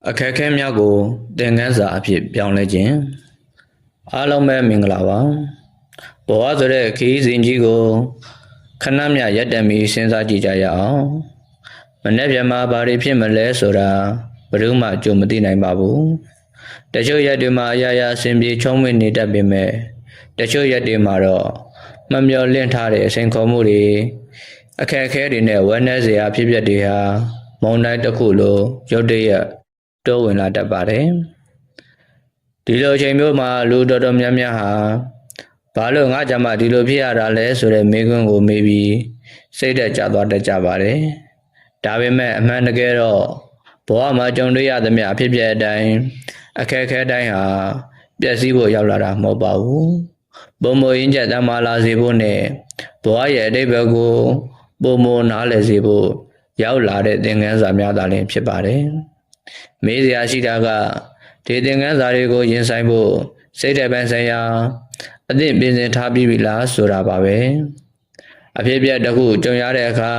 အခက်အခဲများကိုသင်ခန်းစာအဖြစ်ပြောင်းလဲခြင်းအားလုံးပဲမင်္ဂလာပါဘဝဆိုတဲ့ခရီးစဉ်ကြီးကိုခဏမျှရပ်တန့်ပြီးစဉ်းစားကြည့်ကြရအောင်မနေ့ပြန်မှာဘာတွေဖြစ်မလဲဆိုတာဘယ်သူမှကြိုမသိနိုင်ပါဘူးတချို့ရက်တွေမှာအရာရာအစဉ်ပြေချုံးမွေ့နေတတ်ပေမဲ့တချို့ရက်တွေမှာတော့မမျှော်လင့်ထားတဲ့အချိန်ခေါ်မှုတွေအခက်အခဲတွေနဲ့ဝမ်းနည်းစရာဖြစ်ပျက်တွေဟာမုန်တိုင်းတစ်ခုလိုရုတ်တရက်တိုးဝင်လာတတ်ပါတယ်ဒီလိုအချိန်မျိုးမှာလူတော်တော်များများဟာဘာလို့ငါကြမှာဒီလိုဖြစ်ရတာလဲဆိုတဲ့မေးခွန်းကိုမေးပြီးစိတ်သက်သာသွားတတ်ကြပါတယ်ဒါပေမဲ့အမှန်တကယ်တော့ဘဝမှာကြုံတွေ့ရသမျှအဖြစ်ပြက်အတိုင်းအခက်အခဲတိုင်းဟာပျက်စီးဖို့ရောက်လာတာမဟုတ်ပါဘူးပုံမရင်းချက်တမ်းမာလာစေဖို့နဲ့ဘဝရဲ့အတိတ်ဘက်ကိုပုံမနားလည်စေဖို့ရောက်လာတဲ့သင်ခန်းစာများသာလျှင်ဖြစ်ပါတယ်မေးစရာရှိတာကဒီသင်ခန်းစာတွေကိုရင်ဆိုင်ဖို့စိတ်ဓာတ်ပိုင်းဆိုင်ရာအသင့်ပြင်ဆင်ထားပြီးပြီလားဆိုတာပါပဲအဖြစ်ပြက်တစ်ခုကြုံရတဲ့အခါ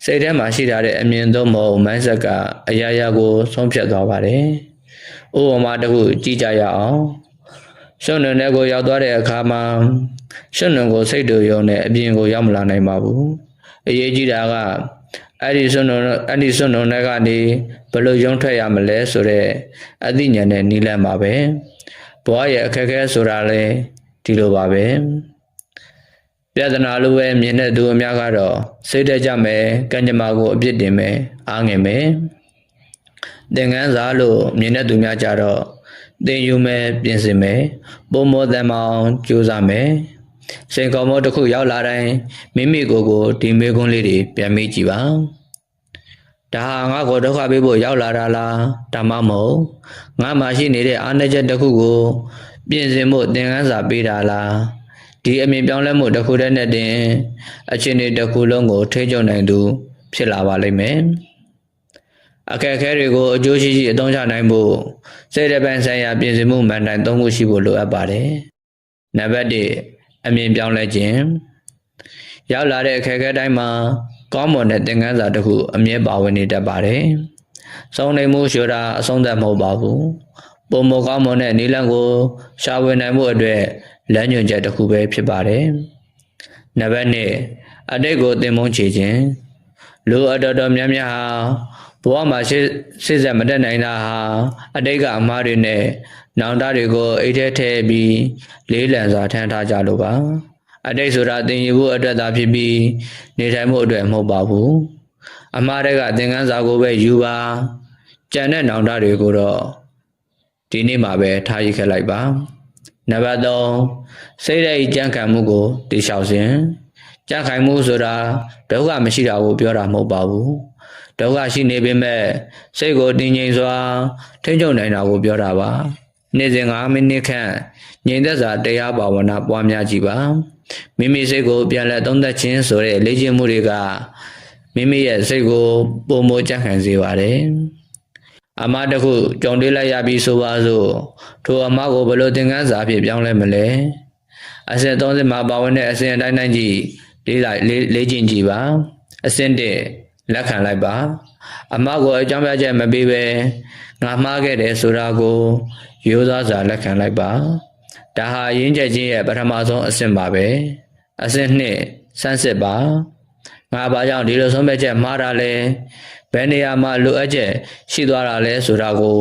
စိတ်ထဲမှာရှိထားတဲ့အမြင်သို့မဟုတ် mindset ကအရာရာကိုဆုံးဖြတ်သွားပါတယ်ဥပမာတစ်ခုကြည့်ကြရအောင်ရှုံ့နယ်ကိုရောက်သွားတဲ့အခါမှာရှုံ့နယ်ကိုစိတ်တူရုံနဲ့အပြင်ကိုရောက်မလာနိုင်ပါဘူးအရေးကြီးတာကအဲ့ဒီစွန့်လုံးတွေကနေဘယ်လိုရုံထွက်ရမလဲဆိုတဲ့အသိဉာဏ်နဲ့နီးလန့်ပါပဲဘဝရဲ့အခက်အခဲဆိုတာလဲဒီလိုပါပဲပြဿနာလိုပဲမြင်တဲ့သူအများကတော့စိတ်တကြမယ်ကံကြမ္မာကိုအပြစ်တင်မယ်အားငယ်မယ်သင်ခန်းစာလို့မြင်တဲ့သူများကြတော့သင်ယူမယ်ပြင်ဆင်မယ်ပုံမောတန်မအောင်ကြိုးစားမယ်စိန်ခေါ်မှုတစ်ခုရောက်လာတိုင်းမိမိကိုယ်ကိုဒီမေးခွန်းလေးတွေပြန်မေးကြည့်ပါဒါဟာငါ့ကိုဒုက္ခပေးဖို့ရောက်လာတာလားဒါမှမဟုတ်ငါမှရှိနေတဲ့အားနည်းချက်တစ်ခုကိုပြင်ဆင်ဖို့သင်ခန်းစာပေးတာလားဒီအမြင်ပြောင်းလဲမှုတစ်ခုတည်းနဲ့တင်အခြေအနေတစ်ခုလုံးကိုထိန်းချုပ်နိုင်သူဖြစ်လာပါလိမ့်မယ်အခက်အခဲတွေကိုအကျိုးရှိရှိအသုံးချနိုင်ဖို့စိတ်ဓာတ်ပိုင်းဆိုင်ရာပြင်ဆင်မှုမှန်တိုင်သုံးခုရှိဖို့လိုအပ်ပါတယ်နံပါတ်1အမြင်ပြောင်းလဲခြင်းရောက်လာတဲ့အခက်အခဲတိုင်းမှာကောင်းမွန်တဲ့သင်ခန်းစာတစ်ခုအမြဲပါဝင်နေတတ်ပါတယ်။စုံနေမှုဆိုတာအဆုံးသတ်မဟုတ်ပါဘူး။ပုံမကောင်းမွန်တဲ့နည်းလမ်းကိုရှာဖွေနိုင်မှုအတွက်လမ်းညွှန်ချက်တစ်ခုပဲဖြစ်ပါတယ်။နံပါတ်2အတိတ်ကိုသင်မုန်းချေခြင်းလူအတော်များများဟာဘဝမှာရှေ့ဆက်မတက်နိုင်တာဟာအတိတ်ကအမှားတွေနဲ့နောင်တတွေကိုအိတ်ထဲထည့်ပြီးလေးလံစွာထမ်းထားကြလို့ပါအတိတ်ဆိုတာသင်ယူဖို့အတွက်သာဖြစ်ပြီးနေထိုင်မှုအတွက်မဟုတ်ပါဘူးအမှားတွေကသင်ခန်းစာကိုပဲယူပါကြံတဲ့နောင်တတွေကိုတော့ဒီနေ့မှာပဲထားရခဲ့လိုက်ပါနံပါတ်3စိတ်ရဲ့ကြံ့ခံမှုကိုတည်လျှောက်ခြင်းကြံ့ခိုင်မှုဆိုတာဒုက္ခမရှိတာကိုပြောတာမဟုတ်ပါဘူးဒုက္ခရှိနေပေမဲ့စိတ်ကိုတည်ငြိမ်စွာထိန်းချုပ်နိုင်တာကိုပြောတာပါနေ့စဉ်9မိနစ်ခန့်ငြိမ်သက်စွာတရားဘာဝနာပွားများကြည့်ပါမိမိစိတ်ကိုပြန်လည်သုံးသပ်ခြင်းဆိုတဲ့လေ့ကျင့်မှုတွေကမိမိရဲ့စိတ်ကိုပုံမကြံ့ခိုင်စေပါတယ်အမှားတစ်ခုကြုံတွေ့လိုက်ရပြီးဆိုပါစို့ထိုအမှားကိုဘယ်လိုသင်ခန်းစာအဖြစ်ပြောင်းလဲမလဲအဆင့်30မှာပါဝင်တဲ့အဆင့်အတိုင်းကြည့်လေ့ကျင့်ကြည့်ပါအဆင့်1လက်ခံလိုက်ပါအမှားကိုအကြောင်းပြချက်မပေးဘဲငါမှားခဲ့တယ်ဆိုတာကိုရိုးသားစွာလက်ခံလိုက်ပါဒါဟာရင်းချက်ချင်းရဲ့ပထမဆုံးအဆင့်ပါပဲအဆင့်2စမ်းစစ်ပါငါဘာကြောင့်ဒီလိုဆုံးဖြတ်ချက်မှားတာလဲဘယ်နေရာမှာလိုအပ်ချက်ရှိသွားတာလဲဆိုတာကို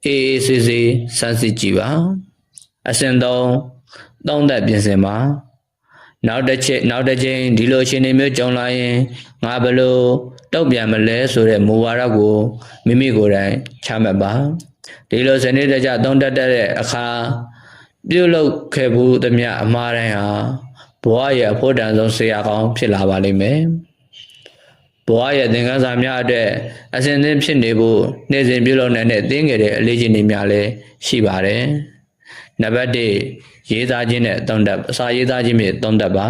အေးအေးဆေးဆေးစမ်းစစ်ကြည့်ပါအဆင့်3သုံးသပ်ပြင်ဆင်ပါနောက်တစ်ချိန်ဒီလိုအခြေအနေမျိုးကြုံလာရင်ငါဘယ်လိုတုံ့ပြန်မလဲဆိုတဲ့မူဝါဒကိုမိမိကိုယ်တိုင်ချမှတ်ပါဒီလိုစနစ်တကျသုံးသပ်တဲ့အခါပြုလုပ်ခဲ့ဘူးသမျှအမှားတိုင်းဟာဘဝရဲ့အဖို့တန်ဆုံးဆရာကောင်းဖြစ်လာပါလိမ့်မယ်ဘဝရဲ့သင်ခန်းစာများအတွက်အစဉ်သင်ဖြစ်နေဖို့နေ့စဉ်ပြုလုပ်နိုင်တဲ့သင်ငယ်တဲ့အလေးချိန်တွေများလည်းရှိပါတယ်နံပါတ်1ရေးသားခြင်းနဲ့သုံးသပ်စာရေးသားခြင်းဖြင့်သုံးသပ်ပါ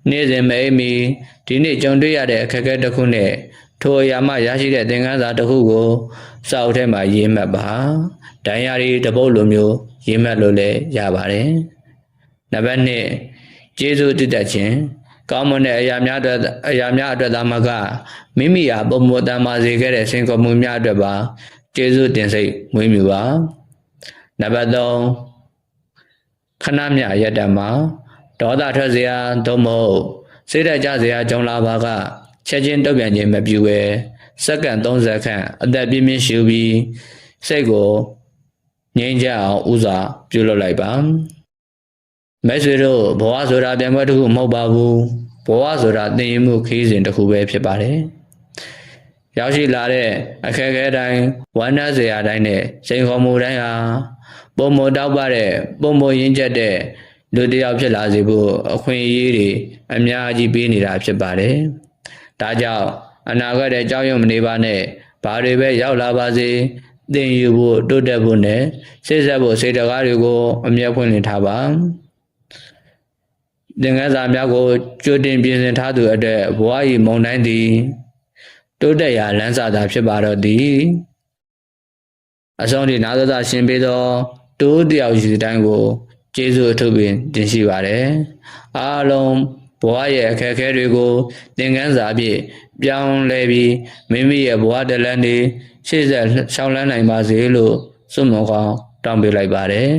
နေ့စဉ်မအိပ်မီဒီနေ့ကြုံတွေ့ရတဲ့အခက်အခဲတစ်ခုနဲ့ထိုအရာမှရရှိတဲ့သင်ခန်းစာတစ်ခုကိုစာအုပ်ထဲမှာရေးမှတ်ပါဒိုင်ယာရီတစ်ပုဒ်လိုမျိုးရေးမှတ်လို့လည်းရပါတယ်နံပါတ်2ကျေးဇူးတည်တတ်ခြင်းကောင်းမွန်တဲ့အရာများအတွက်သာမကမိမိဟာပုံမတန်မာစေခဲ့တဲ့စင်ကော်မှုများအတွက်ပါ ကျေးဇူးတင်စိတ်မွေးမြူပါနံပါတ်3ခဏမြရက်တမှာဒေါသထွက်စရာသို့မဟုတ်စိတ်ဓာတ်ကျစရာကြုံလာပါကချက်ချင်းတုံ့ပြန်ခြင်းမပြုဘဲစက္ကန့်30ခန့်အသက်ပြင်းပြင်းရှူပြီးစိတ်ကိုငြိမ်းချအောင်ဥစွာပြုလုပ်လိုက်ပါမိတ်ဆွေတို့ဘဝဆိုတာပြန်ပွဲတစ်ခုမဟုတ်ပါဘူးဘဝဆိုတာသင်ယူမှုခရီးစဉ်တစ်ခုပဲဖြစ်ပါတယ်ရောက်ရှိလာတဲ့အခက်အခဲတိုင်းဝမ်းနည်းစရာတိုင်းနဲ့စိန်ခေါ်မှုတိုင်းဟာပုံမတောက်ပတဲ့ပုံမရင်းချက်တဲ့လူတစ်ယောက်ဖြစ်လာစေဖို့အခွင့်အရေးတွေအများကြီးပေးနေတာဖြစ်ပါတယ်ဒါကြောင့်အနာဂတ်ရဲ့ကြောက်ရွံ့မနေပါနဲ့ဘာတွေပဲရောက်လာပါစေသင်ယူဖို့တိုးတက်ဖို့နဲ့စိတ်ဆက်ဖို့စိတ်တကားတွေကိုအမြဲဖွင့်လှစ်ထားပါသင်္ကန်းစာများကိုကြိုတင်ပြင်ဆင်ထားသူအတွက်ဘဝ၏မုန်တိုင်းသည်တိုးတက်ရာလမ်းစာသာဖြစ်ပါတော့သည်အဆုံးထိနာသသရှင်ပေးသောတိုးတယောက်စီတိုင်းကိုကျေးဇူးအထူးပင်တင်ရှိပါတယ်အားလုံးဘဝရဲ့အခက်အခဲတွေကိုသင်ခန်းစာအဖြစ်ပြောင်းလဲပြီးမိမိရဲ့ဘဝတလန်းတွေရှေ့ဆက်ရှောင်လန်းနိုင်ပါစေလို့ဆုမွန်ကောင်းတောင်းပေးလိုက်ပါတယ်